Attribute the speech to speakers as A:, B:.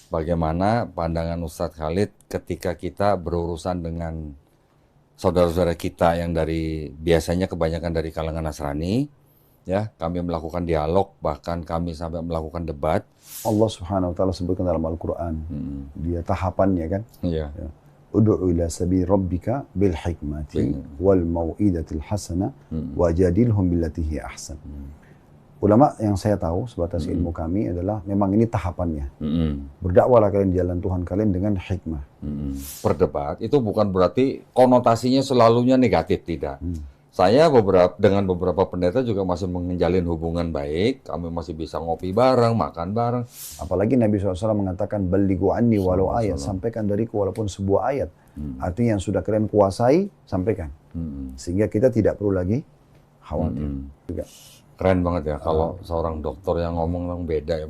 A: Bagaimana pandangan Ustadz Khalid ketika kita berurusan dengan saudara-saudara kita yang biasanya kebanyakan dari kalangan Nasrani, ya, kami melakukan dialog, bahkan kami sampai melakukan debat.
B: Allah Subhanahu wa taala sebutkan dalam Al-Qur'an. Dia tahapannya kan.
A: Iya.
B: Ya. Ud'u ila sabil rabbika bil hikmati wal mau'idatil hasanah wajadilhum billati hi ahsan. Ulama yang saya tahu sebatas ilmu kami adalah memang ini tahapannya. Berdakwahlah kalian di jalan Tuhan kalian dengan hikmah.
A: Berdebat itu bukan berarti konotasinya selalunya negatif, tidak. Saya dengan beberapa pendeta juga masih menjalin hubungan baik. Kami masih bisa ngopi bareng, makan bareng.
B: Apalagi Nabi SAW mengatakan balighu anni walau ayat, sampaikan dariku walaupun sebuah ayat. Artinya yang sudah kalian kuasai, sampaikan. Sehingga kita tidak perlu lagi khawatir. Juga.
A: Keren banget ya kalau seorang dokter yang ngomong beda ya.